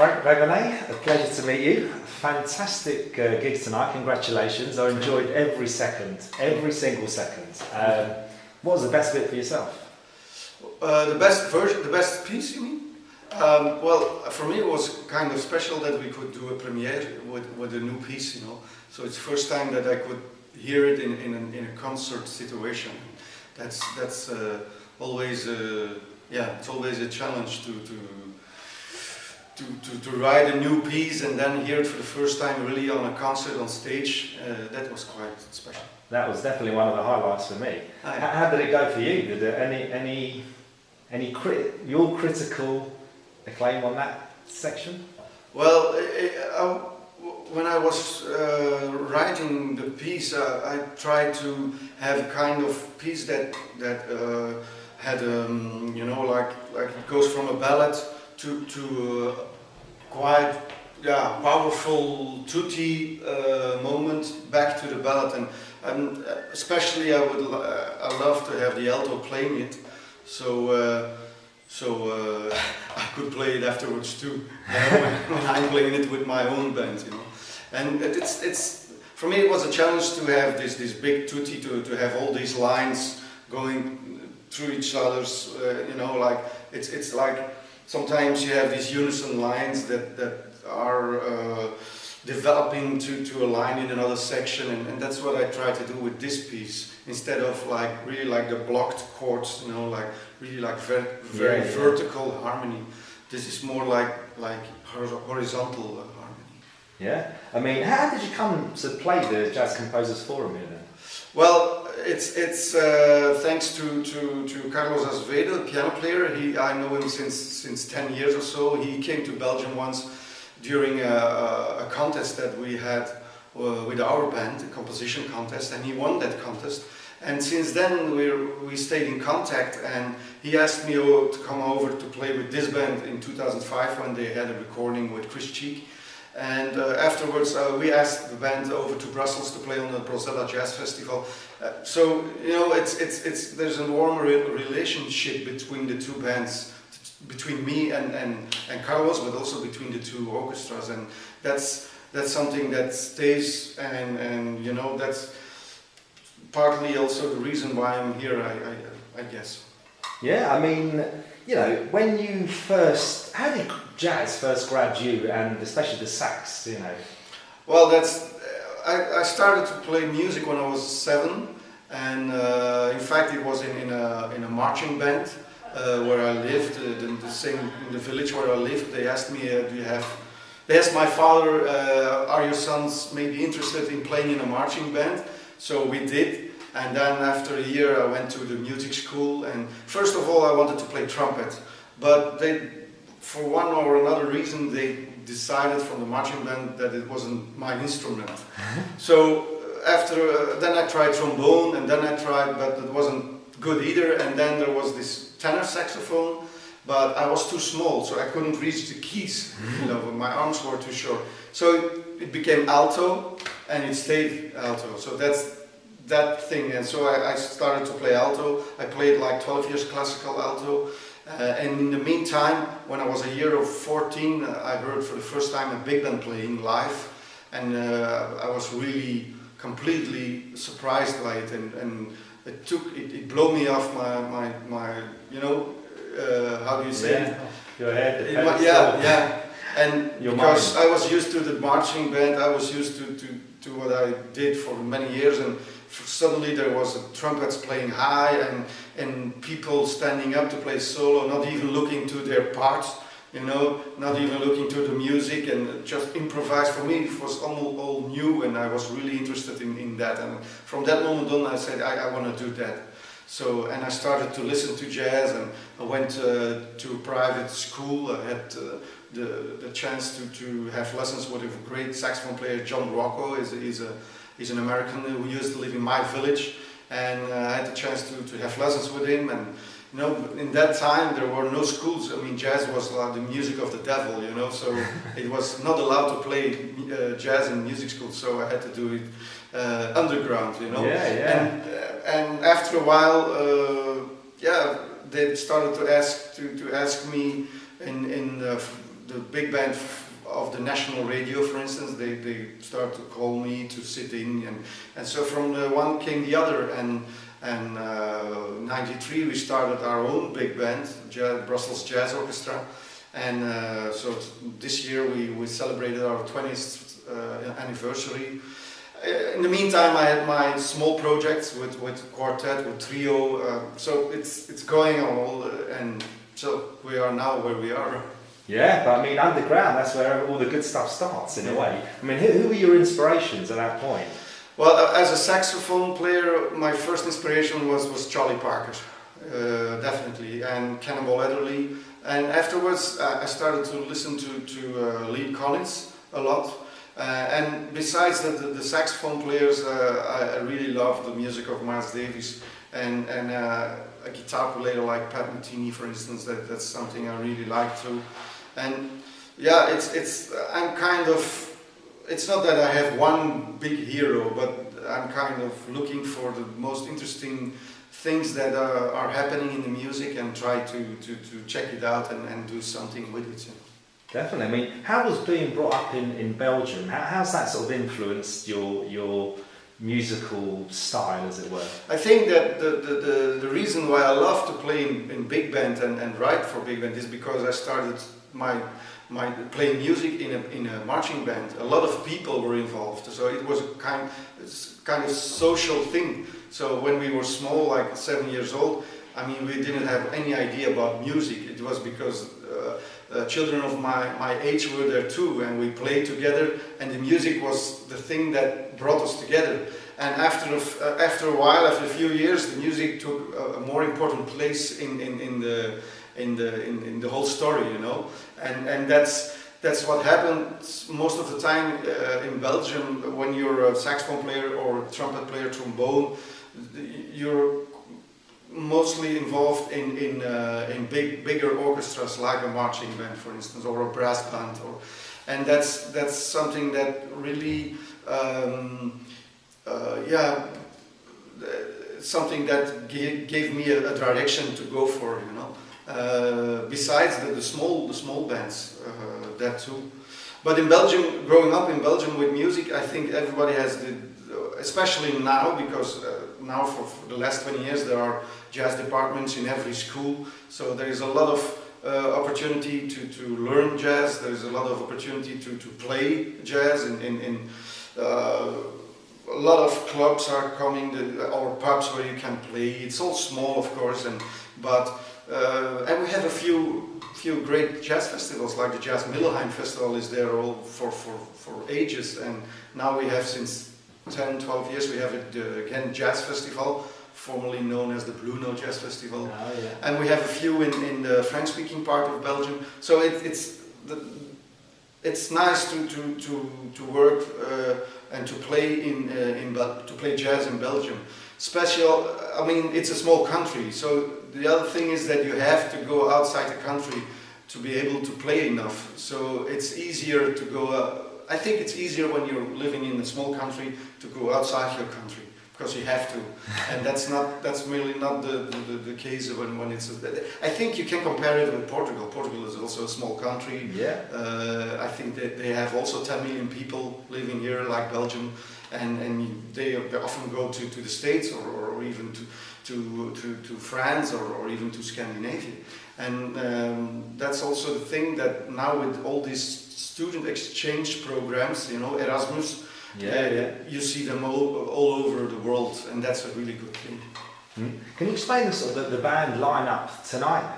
Frank Vaganée, a pleasure to meet you. Fantastic gig tonight, congratulations. I enjoyed every single second. What was the best bit for yourself? The best piece, you mean? Well, for me it was kind of special that we could do a premiere with a new piece, you know. So it's the first time that I could hear it in a concert situation. That's always it's always a challenge to write a new piece and then hear it for the first time really on a concert on stage. That was quite special. That was definitely one of the highlights for me. How did it go for you? Did there your critical acclaim on that section? Well, when I was writing the piece, I tried to have a kind of piece that had you know, like it goes from a ballad to quite powerful tutti moment back to the ballad, and especially I love to have the alto playing it, so I could play it afterwards too, when I'm playing it with my own band, you know. And it's for me it was a challenge to have this big tutti, to have all these lines going through each other's, you know, like it's like sometimes you have these unison lines that are developing to a line in another section, and that's what I try to do with this piece, instead of like really like the blocked chords, you know, like really like very vertical harmony. This is more like horizontal harmony. Yeah, I mean, how did you come to play the Jazz Composers Forum here then? Well, it's thanks to Carlos Azevedo, piano player. I know him since 10 years or so. He came to Belgium once during a contest that we had with our band, a composition contest, and he won that contest. And since then we stayed in contact, and he asked me to come over to play with this band in 2005 when they had a recording with Chris Cheek. And afterwards we asked the band over to Brussels to play on the Brozella Jazz Festival. So you know, there's a warm relationship between the two bands, between me and Carlos, but also between the two orchestras, and that's something that stays, and you know, that's partly also the reason why I'm here, I guess. Yeah, I mean, you know, when you how did jazz first grab you, and especially the sax, you know? Well, I started to play music when I was 7, and in fact it was in a marching band where I lived, in the village where I lived. They asked me, they asked my father, are your sons maybe interested in playing in a marching band? So we did, and then after a year I went to the music school, and first of all I wanted to play trumpet, but they, for one or another reason, they decided from the marching band that it wasn't my instrument. So after, then I tried trombone, and then I tried, but it wasn't good either, and then there was this tenor saxophone, but I was too small, so I couldn't reach the keys, you know, my arms were too short. So it became alto, and it stayed alto, so that's that thing. And so I started to play alto. I played like 12 years classical alto, and in the meantime, when I was a year of 14, I heard for the first time a big band playing live, and I was really completely surprised by it, and it blew me off my you know, how do you say it? Your head. Yeah. And your because mind. I was used to the marching band, I was used to what I did for many years, and suddenly there was trumpets playing high, and people standing up to play solo, not even looking to their parts, you know, not even looking to the music, and just improvise. For me it was all new, and I was really interested in that, and from that moment on I said I want to do that. So, and I started to listen to jazz, and I went to private school. I had the chance to have lessons with a great saxophone player, John Rocco. He's an American who used to live in my village, and I had the chance to have lessons with him. And you know, in that time there were no schools. I mean, jazz was like the music of the devil, you know, so it was not allowed to play jazz in music school, so I had to do it underground, you know. And after a while, they started to ask me in the big band of the national radio, for instance, they start to call me to sit in, and so from the one came the other, and '93 we started our own big band, Brussels Jazz Orchestra, and so this year we celebrated our 20th anniversary. In the meantime, I had my small projects with quartet, with trio, so it's going on, and so we are now where we are. Yeah, but I mean, underground, that's where all the good stuff starts, in a way. I mean, who were your inspirations at that point? Well, as a saxophone player, my first inspiration was Charlie Parker, definitely, and Cannonball Adderley. And afterwards, I started to listen to Lee Collins a lot. And besides the saxophone players, I really love the music of Miles Davis, and a guitar player like Pat Metheny, for instance. That's something I really like too. And yeah, I'm kind of, it's not that I have one big hero, but I'm kind of looking for the most interesting things that are happening in the music and try to check it out and do something with it. Definitely. I mean, how was being brought up in Belgium? How's that sort of influenced your musical style, as it were? I think that the reason why I love to play in big band and write for big band is because I started my playing music in a marching band. A lot of people were involved, so it was a kind of social thing. So when we were small, like 7 years old, I mean, we didn't have any idea about music. It was because children of my age were there too, and we played together, and the music was the thing that brought us together. And after a while, after a few years, the music took a more important place in the whole story, you know. And that's what happens most of the time in Belgium. When you're a saxophone player or a trumpet player, trombone, you're mostly involved in bigger orchestras, like a marching band, for instance, or a brass band, and that's something that really something that gave me a direction to go for, you know. Besides the small bands, that too. But in Belgium, growing up in Belgium with music, I think everybody has especially now, because now for the last 20 years there are jazz departments in every school, so there is a lot of opportunity to learn jazz. There is a lot of opportunity to play jazz a lot of clubs are coming, or pubs where you can play. It's all small, of course, and we have a few great jazz festivals, like the Jazz Middelheim Festival is there all for ages, and now we have, since 10-12 years, we have again Jazz Festival, formerly known as the Blue Note Jazz Festival. Oh, yeah. And we have a few in the French-speaking part of Belgium. So it's nice to work and to play to play jazz in Belgium. I mean, it's a small country, so the other thing is that you have to go outside the country to be able to play enough. So it's easier to go. I think it's easier when you're living in a small country to go outside your country, because you have to, and that's really not the case when it's. I think you can compare it with Portugal. Portugal is also a small country. Yeah. I think that they have also 10 million people living here, like Belgium, and they often go to the States or even to France or even to Scandinavia, and that's also the thing that now with all these student exchange programs, you know, Erasmus. You see them all over the world, and that's a really good thing. Can you explain the band lineup tonight?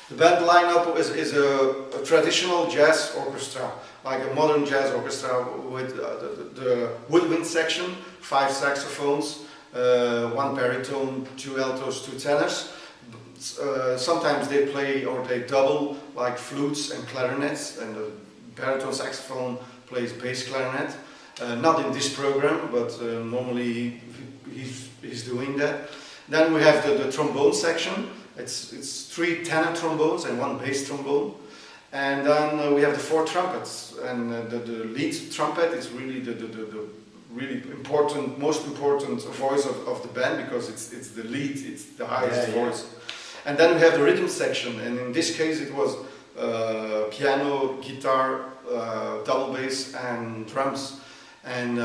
The band lineup is a traditional jazz orchestra, like a modern jazz orchestra, with the woodwind section, 5 saxophones, 1 baritone, 2 altos, 2 tenors. Sometimes they play or they double, like flutes and clarinets, and the baritone saxophone plays bass clarinet. Not in this program, but normally he's doing that. Then we have the trombone section. It's 3 tenor trombones and 1 bass trombone. And then we have the 4 trumpets. And the lead trumpet is really the really important, most important voice of the band, because it's the lead, it's the highest voice. And then we have the rhythm section, and in this case it was piano, guitar, double bass and drums. And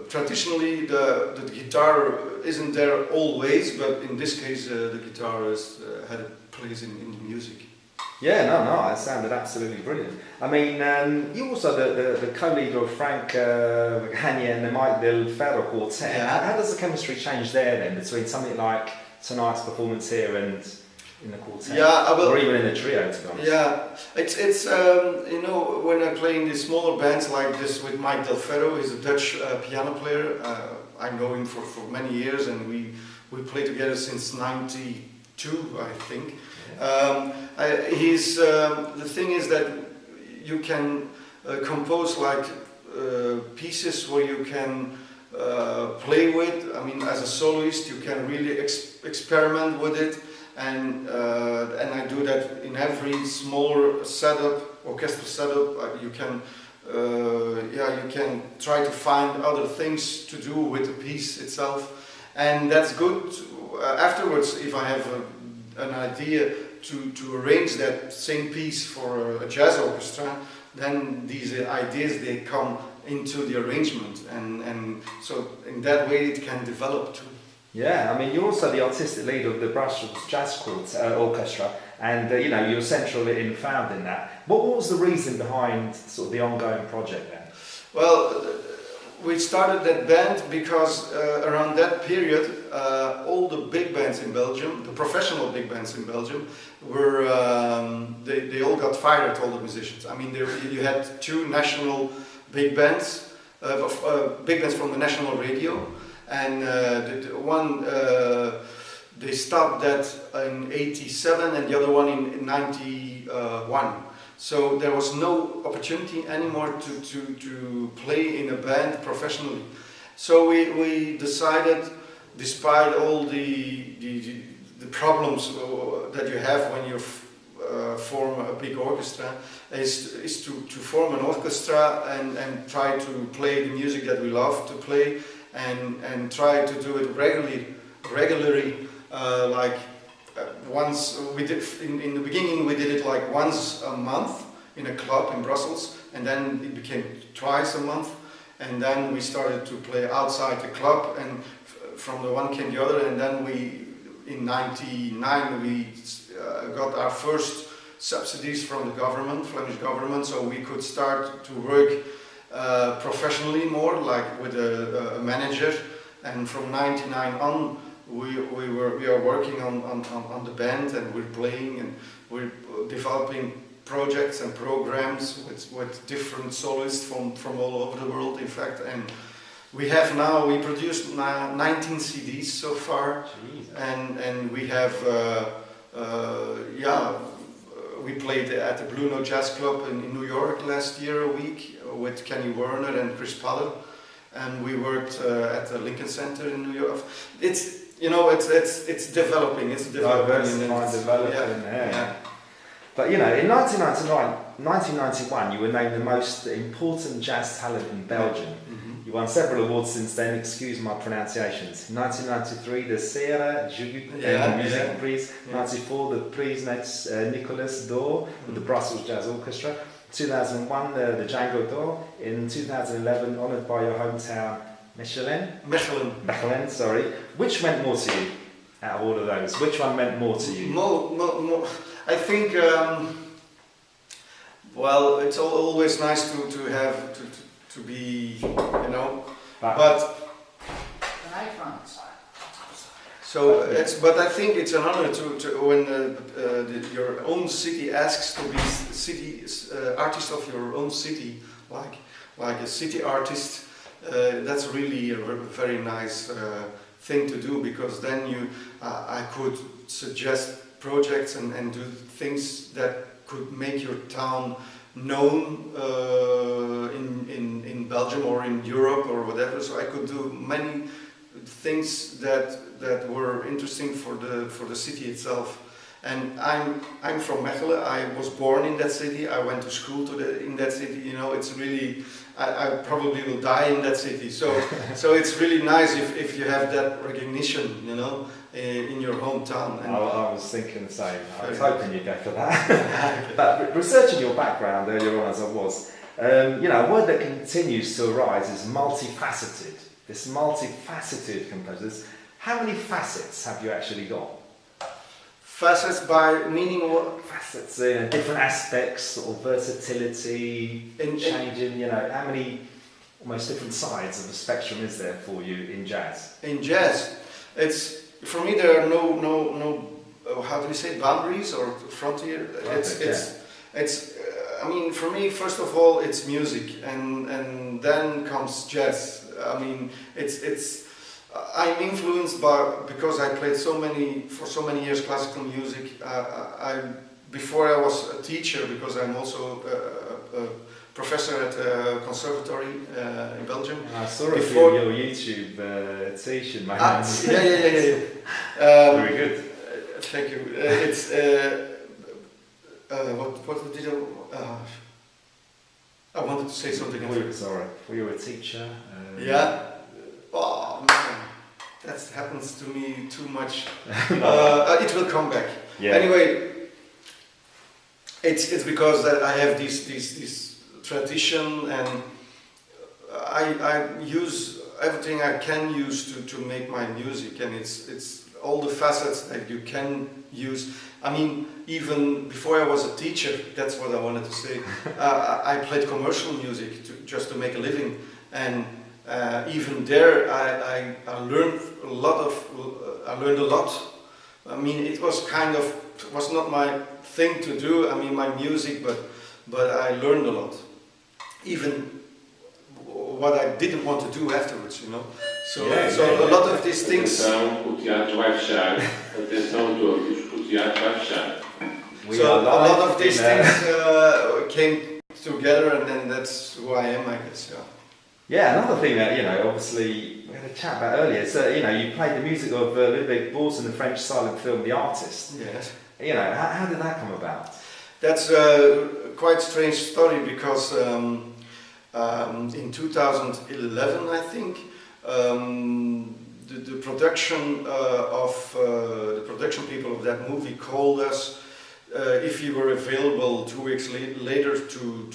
traditionally the guitar isn't there always, but in this case the guitar had a place in the music. Yeah, no, it sounded absolutely brilliant. I mean, you also the co-leader of Frank Vaganée and the Mike Del Ferro quartet. Yeah. How does the chemistry change there then between something like tonight's performance here and in the quartet, or even in the trio, to be honest? Yeah, it's you know, when I play in these smaller bands like this with Mike Del Ferro, he's a Dutch piano player. I know him for many years, and we play together since '92, I think. The thing is that you can compose like pieces where you can play with. I mean, as a soloist, you can really experiment with it, and I do that in every smaller setup, orchestral setup. You can you can try to find other things to do with the piece itself, and that's good. Afterwards, if I have an idea to arrange that same piece for a jazz orchestra, then these ideas, they come into the arrangement, and so in that way it can develop too. Yeah, I mean, you're also the artistic leader of the Brussels Jazz Orchestra, and you know, you're central in founding that. What was the reason behind sort of the ongoing project then? Well, we started that band because around that period, all the big bands in Belgium, the professional big bands in Belgium, were they all got fired, all the musicians. I mean, you had two national big bands, big bands from the national radio, and they stopped that in '87 and the other one in '91. So there was no opportunity anymore to play in a band professionally. So we decided, despite all the problems that you have when you form a big orchestra, is to form an orchestra and try to play the music that we love to play, and try to do it regularly, like once we did in the beginning. We did it like once a month in a club in Brussels, and then it became twice a month, and then we started to play outside the club, and from the one came the other, and then in '99 we got our first subsidies from the government, Flemish government, so we could start to work professionally more, like with a manager, and from '99 on we are working on the band, and we're playing, and we're developing projects and programs with different soloists from all over the world, in fact. And we produced 19 CDs so far. Jeez. and we have we played at the Blue Note Jazz Club in New York last year a week with Kenny Werner and Chris Paller, and we worked at the Lincoln Center in New York. It's developing. It's developing. Yeah. But you know, in 1991, you were named the most important jazz talent in Belgium. Mm-hmm. You won several awards since then. Excuse my pronunciations. 1993, the Sierra Jugend Music Prize. 94, the Prix Nicolas d'Or with the Brussels Jazz Orchestra. 2001, the Django d'Or. In 2011, honoured by your hometown Mechelen, sorry. Which meant more to you out of all of those? Which one meant more to you? More. I think, well, it's always nice to be, you know, but so but I think it's an honor to when your own city asks to be artist of your own city, like a city artist. That's really a very nice thing to do, because then I could suggest projects and do things that could make your town known in Belgium or in Europe or whatever. So I could do many things that were interesting for the city itself. And I'm from Mechelen. I was born in that city. I went to school in that city. You know, it's really, I probably will die in that city. So it's really nice if you have that recognition, you know, in your hometown. And I was thinking the same. I was hoping you'd go for that. But researching your background earlier on as I was, you know, a word that continues to arise is multifaceted. This multifaceted composers. How many facets have you actually got? Facets by meaning what? Facets, you know, different aspects, sort of versatility, changing, you know, how many almost different sides of the spectrum is there for you in jazz? In jazz, it's, for me there are no how do we say, boundaries or frontier? It's I mean, for me, first of all, it's music, and then comes jazz. I mean, I'm influenced because I played for so many years classical music. Before I was a teacher, because I'm also a professor at a conservatory in Belgium. I saw it on your YouTube teaching, my hands. Yeah. Very good. Thank you. It's what did I wanted to say something. Sorry, were you a teacher? Yeah. Oh man, that happens to me too much. It will come back. Yeah. Anyway, it's because that I have this tradition, and I use everything I can use to make my music, and it's all the facets that you can use. I mean, even before I was a teacher, that's what I wanted to say. I played commercial music just to make a living, and even there I learned a lot. I mean, it was not my thing to do. I mean, my music, but I learned a lot. Even what I didn't want to do afterwards, you know. So a lot of these things. So a lot of these things came together, and then that's who I am, I guess. Yeah. Yeah, another thing that, you know, obviously we had a chat about earlier, so, you know, you played the music of Ludwig Bors in the French silent film The Artist. Yes. You know, how did that come about? That's a quite strange story, because in 2011, I think, the production the production people of that movie called us if you were available 2 weeks later to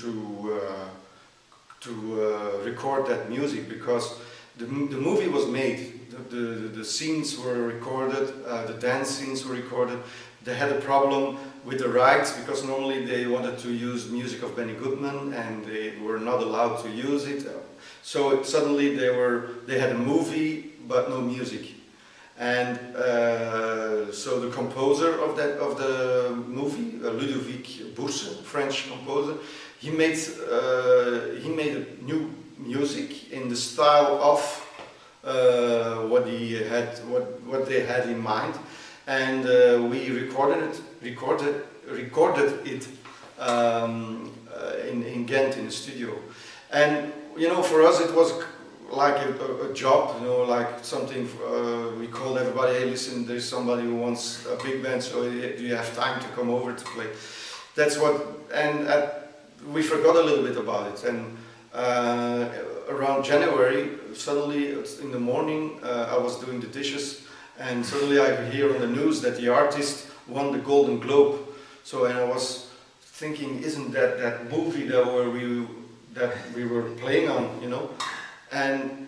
record that music, because the movie was made, the scenes were recorded, the dance scenes were recorded. They had a problem with the rights, because normally they wanted to use music of Benny Goodman and they were not allowed to use it. So suddenly they had a movie but no music. And so the composer of the movie, Ludovic Bourse, French composer, he made a new music in the style of what they had in mind, and we recorded it in Ghent in the studio. And you know, for us it was like a job, you know, like something. We called everybody, hey, listen, there's somebody who wants a big band, so do you have time to come over to play? That's what, and we forgot a little bit about it. And around January, suddenly in the morning, I was doing the dishes, and suddenly I hear on the news that The Artist won the Golden Globe. So, and I was thinking, isn't that movie that we were playing on, you know? And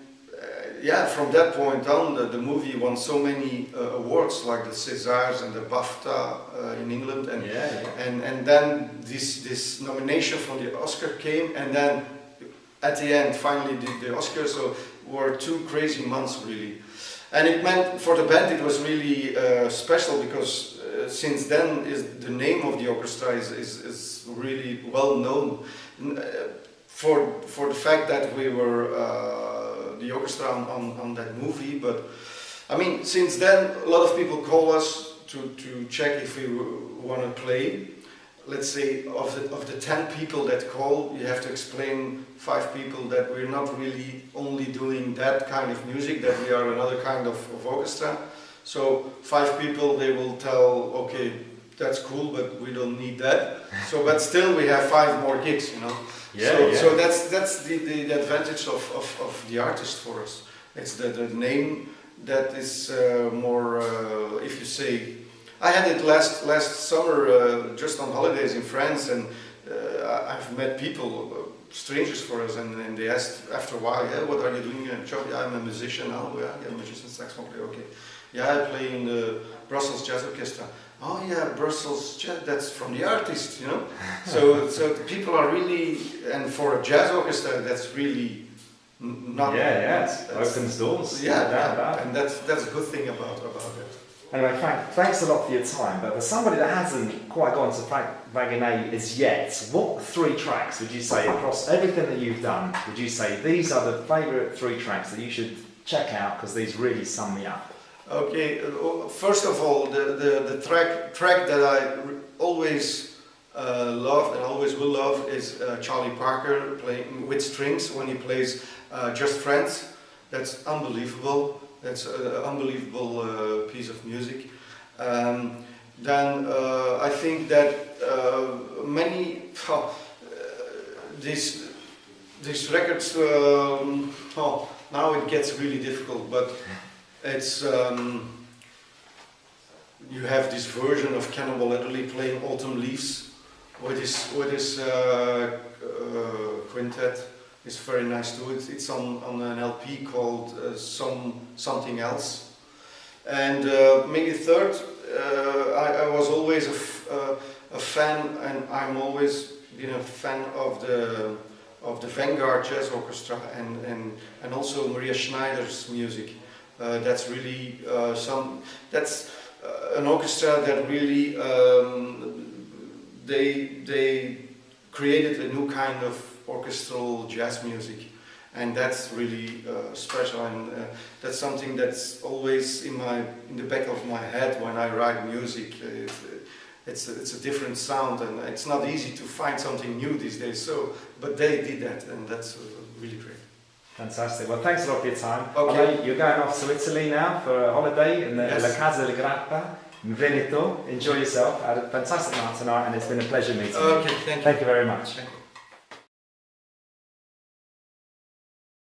yeah, from that point on, the movie won so many awards, like the Césars and the BAFTA in England, and then this nomination from the Oscar came, and then at the end, finally the Oscars. So were 2 crazy months really, and it meant for the band it was really special, because since then the name of the orchestra is really well known. For the fact that we were the orchestra on that movie, but I mean, since then a lot of people call us to check if we want to play. Let's say of the 10 people that call, you have to explain 5 people that we're not really only doing that kind of music, that we are another kind of orchestra. So 5 people, they will tell, okay, that's cool, but we don't need that. So, but still, we have 5 more gigs, you know. Yeah, So that's the advantage of the artist for us. It's the name that is more. If you say, I had it last summer, just on holidays in France, and I've met people, strangers for us, and they asked after a while, yeah, what are you doing in a job? Yeah, I'm a musician. Oh, yeah, I'm a musician, saxophone player. Okay. Yeah, I play in the Brussels Jazz Orchestra. Oh yeah, Brussels Jazz, that's from the artist, you know. So the people are really, and for a jazz orchestra, that's really not. Yeah, opens doors. Yeah, and that's a good thing about it. Anyway, Frank, thanks a lot for your time. But for somebody that hasn't quite gone to Frank Vaganée as yet, what 3 tracks would you say across everything that you've done? Would you say these are the favourite 3 tracks that you should check out because these really sum me up? Okay, first of all, the track that I always loved and always will love is Charlie Parker playing with strings when he plays Just Friends. That's unbelievable. That's an unbelievable piece of music. Then I think that many these records now it gets really difficult, but it's you have this version of Cannonball Adderley playing Autumn Leaves with his quintet. It's very nice too. It's on an LP called Something Else. And maybe third, I was always a fan, and I'm always been a fan of the Vanguard Jazz Orchestra and also Maria Schneider's music. That's really that's an orchestra that really they created a new kind of orchestral jazz music, and that's really special, and that's something that's always in the back of my head when I write music. It's a different sound, and it's not easy to find something new these days. So, but they did that, and that's really great. Fantastic. Well, thanks a lot for your time. Okay. I know you're going off to Italy now for a holiday in Yes. La Casa del Grappa in Veneto. Enjoy yourself. I had a fantastic night tonight, and it's been a pleasure meeting you. Okay, thank you. Thank you very much. Thank you.